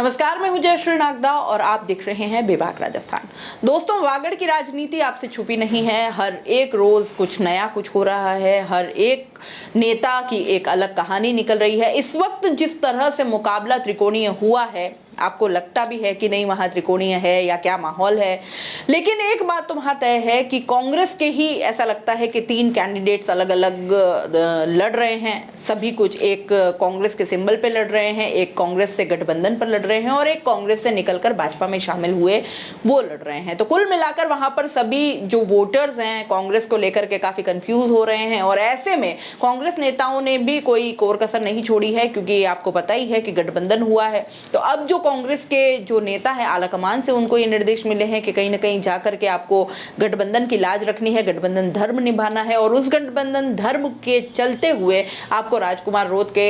नमस्कार, मैं हूं जयश्री नागदा और आप देख रहे हैं बेबाक राजस्थान। दोस्तों, वागड़ की राजनीति आपसे छुपी नहीं है। हर एक रोज कुछ नया कुछ हो रहा है। हर एक नेता की एक अलग कहानी निकल रही है। इस वक्त जिस तरह से मुकाबला त्रिकोणीय हुआ है, आपको लगता भी है कि नहीं वहां त्रिकोणीय है या क्या माहौल है, लेकिन एक बात तो वहां तय है कि कांग्रेस के ही ऐसा लगता है कि 3 कैंडिडेट्स अलग अलग लड़ रहे हैं। सभी कुछ एक कांग्रेस के सिंबल पे लड़ रहे हैं, एक कांग्रेस से गठबंधन पर लड़ रहे हैं और एक कांग्रेस से निकलकर भाजपा में शामिल हुए वो लड़ रहे हैं। तो कुल मिलाकर वहां पर सभी जो वोटर्स हैं कांग्रेस को लेकर के काफी कंफ्यूज हो रहे हैं और ऐसे में कांग्रेस नेताओं ने भी कोई कोर कसर नहीं छोड़ी है, क्योंकि आपको पता ही है कि गठबंधन हुआ है। तो अब जो कांग्रेस के जो नेता है आला कमान से उनको ये निर्देश मिले हैं कि कहीं ना कहीं जाकर के आपको गठबंधन की लाज रखनी है, गठबंधन धर्म निभाना है और उस गठबंधन धर्म के चलते हुए आपको राजकुमार रोत के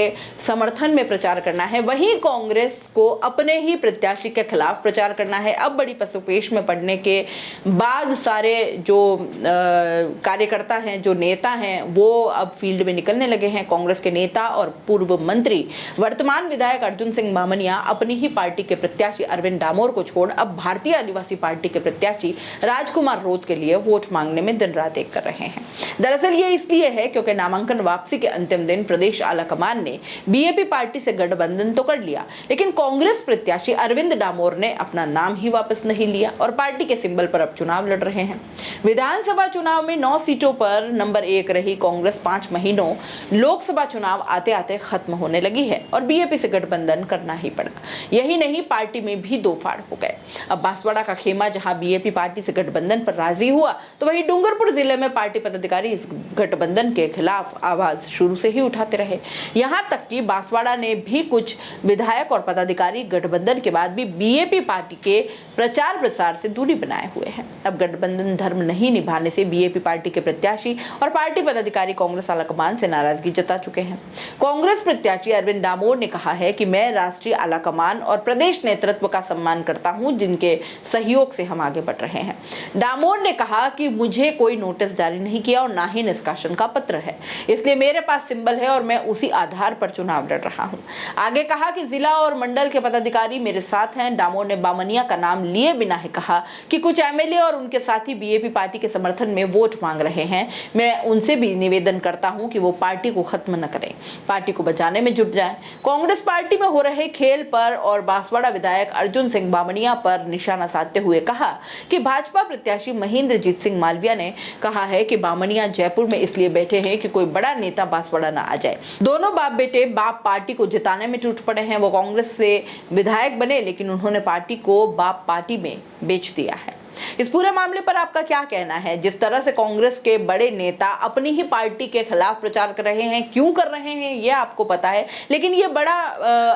समर्थन में प्रचार करना है। वहीं कांग्रेस को अपने ही प्रत्याशी के खिलाफ प्रचार करना है। अब बड़ी पसोपेश में पड़ने के बाद सारे जो कार्यकर्ता हैं, जो नेता हैं, वो अब फील्ड में निकलने लगे हैं। कांग्रेस के नेता और पूर्व मंत्री वर्तमान विधायक अर्जुन सिंह बामनिया अपनी ही पार्टी के प्रत्याशी अरविंद डामोर को छोड़ अब भारतीय आदिवासी पार्टी के प्रत्याशी राजकुमार रोत के लिए वोट मांगने में दिन रात एक कर रहे हैं। दरअसल ये इसलिए है क्योंकि नामांकन वापसी के अंतिम दिन प्रदेश आला कमान ने बीएपी पार्टी से गठबंधन तो कर लिया, लेकिन कांग्रेस प्रत्याशी अरविंद डामोर ने अपना नाम ही वापस नहीं लिया और पार्टी के सिंबल पर अब चुनाव लड़ रहे हैं। विधानसभा चुनाव में 9 सीटों पर नंबर 1 रही कांग्रेस 5 महीनों लोकसभा चुनाव आते आते खत्म होने लगी है और बीएपी से गठबंधन करना ही पड़ा। यही नहीं, पार्टी में भी 2 फाड़ हो गए। अब बांसवाड़ा का खेमा जहां बीएपी पार्टी से गठबंधन पर राजी हुआ, तो वहीं डूंगरपुर जिले में पार्टी पदाधिकारी इस गठबंधन के खिलाफ आवाज शुरू से ही उठाते रहे। यहां तक कि बांसवाड़ा ने भी कुछ विधायक और पदाधिकारी गठबंधन के बाद भी बीएपी पार्टी के प्रचार प्रसार से दूरी बनाए हुए हैं। अब गठबंधन धर्म नहीं निभाने से बीएपी पार्टी के प्रत्याशी और पार्टी पदाधिकारी कांग्रेस आलाकमान से नाराजगी जता चुके हैं। कांग्रेस प्रत्याशी अरविंद डामोर ने कहा है कि मैं राष्ट्रीय आलाकमान और प्रदेश नेतृत्व का सम्मान करता हूं, जिनके सहयोग से हम आगे बढ़ रहे हैं। डामोर ने कहा कि मुझे कोई नोटिस जारी नहीं किया और ना ही निष्कासन का पत्र है, इसलिए मेरे पास सिंबल है और मैं उसी आधार पर चुनाव लड़ रहा हूं। आगे कहा कि जिला और मंडल के पदाधिकारी मेरे साथ हैं। डामोर ने बामनिया का नाम लिए बिना ही कहा कि कुछ एमएलए और उनके साथी बीएपी पार्टी के समर्थन में वोट मांग रहे हैं। मैं उनसे भी निवेदन करता हूं कि वो पार्टी को खत्म न करें, पार्टी को बचाने में जुट जाएं। कांग्रेस पार्टी में हो रहे खेल पर और बांसवाड़ा विधायक अर्जुन सिंह बामनिया पर निशाना साधते हुए कहा कि भाजपा प्रत्याशी महेंद्रजीत सिंह मालविया ने कहा है कि बामनिया जयपुर में इसलिए बैठे हैं कि कोई बड़ा नेता बांसवाड़ा ना आ जाए। दोनों बाप बेटे बाप पार्टी को जिताने में टूट पड़े हैं। वो कांग्रेस से विधायक बने, लेकिन उन्होंने पार्टी को बाप पार्टी में बेच दिया है। इस पूरे मामले पर आपका क्या कहना है? जिस तरह से कांग्रेस के बड़े नेता अपनी ही पार्टी के खिलाफ प्रचार कर रहे हैं, क्यों कर रहे हैं ये आपको पता है, लेकिन ये बड़ा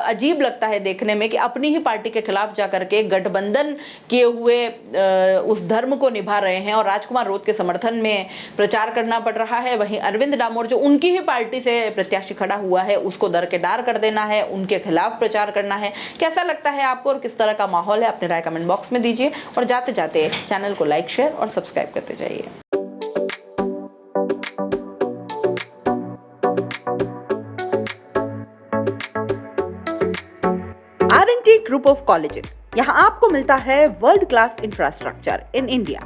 अजीब लगता है देखने में कि अपनी ही पार्टी के खिलाफ जाकर के गठबंधन किए हुए उस धर्म को निभा रहे हैं और राजकुमार रोत के समर्थन में प्रचार करना पड़ रहा है। वहीं अरविंद डामोर जो उनकी ही पार्टी से प्रत्याशी खड़ा हुआ है, उसको दरकिनार कर देना है, उनके खिलाफ प्रचार करना है। कैसा लगता है आपको और किस तरह का माहौल है? अपनी राय कमेंट बॉक्स में दीजिए और जाते जाते चैनल को लाइक, शेयर और सब्सक्राइब करते जाइए। R&T ग्रुप ऑफ कॉलेजेस, यहाँ आपको मिलता है world class infrastructure in India,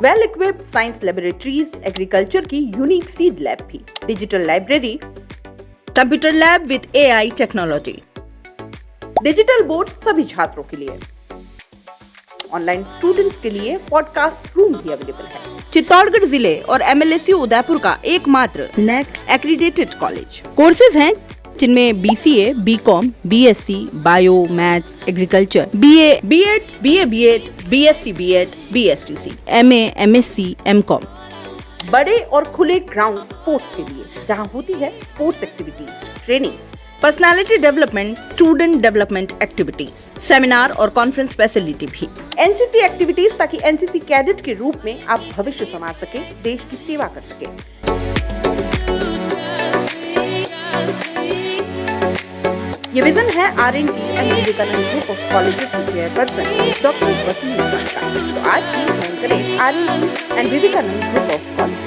well equipped science laboratories, agriculture की यूनिक सीड लैब भी, digital library, computer lab with AI technology, digital board सभी छात्रों के लिए, ऑनलाइन स्टूडेंट्स के लिए पॉडकास्ट रूम भी अवेलेबल है। चित्तौड़गढ़ जिले और MLSU उदयपुर का एकमात्र NAC एक्रीडेटेड कॉलेज। कोर्सेज हैं जिनमें BCA, BCom, BSc, bio, maths, agriculture, BA, B.Ed, BA, B.Ed, BSc, B.Ed, BSTC, MA, MSc, MCom। बड़े और खुले ग्राउंड स्पोर्ट्स के लिए, जहां होती है sports activities, training, personality development, student development activities, seminar और कॉन्फ्रेंस फैसिलिटी भी, एनसीसी एक्टिविटीज, ताकि एनसीसी कैडेट के रूप में आप भविष्य संवार सके, देश की सेवा कर सके। ये विजन है R&T and Vivekananda group of colleges के चेयरपर्सन डॉक्टर वसीम का। तो आज ही ज्वाइन करें R&T and Vivekananda group of college.